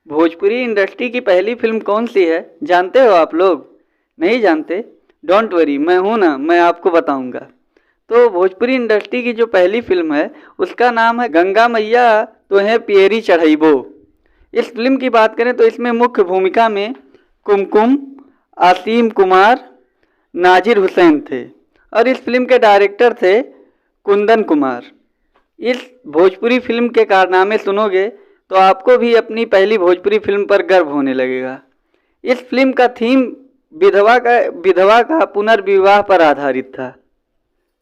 Bhojpuri industry की पहली film कौन सी है, जानते हो आप लोग? नहीं जानते? डोंट वरी, मैं हूं ना, मैं आपको बताऊंगा। तो भोजपुरी इंडस्ट्री की जो पहली फिल्म है उसका नाम है गंगा मैया तो है पियरी चढ़ैबो। इस फिल्म की बात करें तो इसमें मुख्य भूमिका में कुमकुम, आसिम कुमार, नाजिर हुसैन थे और इस फिल्म के डायरेक्टर थे कुंदन कुमार। इस भोजपुरी फिल्म के कारनामे सुनोगे तो आपको भी अपनी पहली भोजपुरी फिल्म पर गर्व होने लगेगा। इस फिल्म का थीम विधवा का पुनर्विवाह पर आधारित था।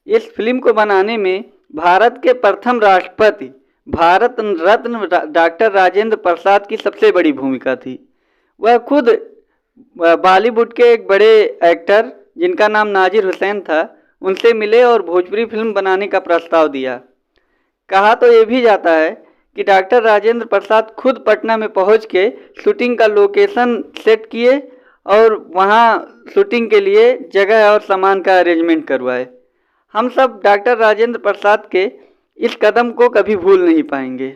इस फिल्म को बनाने में भारत के प्रथम राष्ट्रपति भारत रत्न डॉक्टर राजेंद्र प्रसाद की सबसे बड़ी भूमिका थी। वह खुद बॉलीवुड के एक बड़े एक्टर जिनका नाम नाजिर हुसैन था उनसे मिले और भोजपुरी फिल्म बनाने का प्रस्ताव दिया। कहा तो ये भी जाता है कि डॉक्टर राजेंद्र प्रसाद खुद पटना में पहुंच के शूटिंग का लोकेशन सेट किए और वहां शूटिंग के लिए जगह और सामान का अरेंजमेंट करवाए। हम सब डॉक्टर राजेंद्र प्रसाद के इस कदम को कभी भूल नहीं पाएंगे।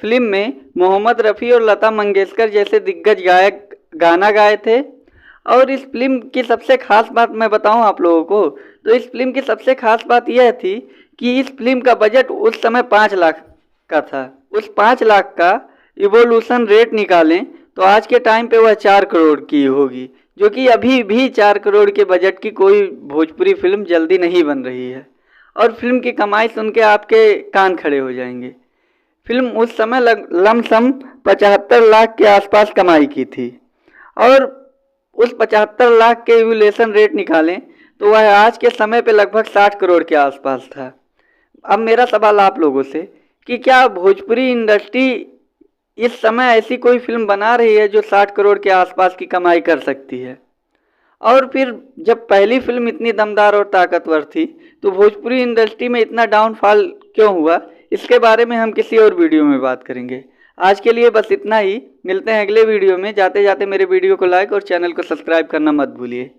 फिल्म में मोहम्मद रफ़ी और लता मंगेशकर जैसे दिग्गज गायक गाना गाए थे। और इस फिल्म की सबसे खास बात मैं बताऊं आप लोगों को, तो इस फिल्म की सबसे खास बात यह थी कि इस फिल्म का बजट उस समय 5 लाख का था। उस 5 लाख का इवोल्यूशन रेट निकालें तो आज के टाइम पे वह 4 करोड़ की होगी, जो कि अभी भी 4 करोड़ के बजट की कोई भोजपुरी फिल्म जल्दी नहीं बन रही है। और फिल्म की कमाई सुन के आपके कान खड़े हो जाएंगे। फिल्म उस समय लमसम 75 लाख के आसपास कमाई की थी और उस 75 लाख के इवोल्यूशन रेट निकालें तो वह आज के समय पे लगभग 60 करोड़ के आसपास था। अब मेरा सवाल आप लोगों से कि क्या भोजपुरी इंडस्ट्री इस समय ऐसी कोई फिल्म बना रही है जो 60 करोड़ के आसपास की कमाई कर सकती है? और फिर जब पहली फिल्म इतनी दमदार और ताकतवर थी तो भोजपुरी इंडस्ट्री में इतना डाउनफॉल क्यों हुआ, इसके बारे में हम किसी और वीडियो में बात करेंगे। आज के लिए बस इतना ही। मिलते हैं अगले वीडियो में। जाते जाते मेरे वीडियो को लाइक और चैनल को सब्सक्राइब करना मत भूलिए।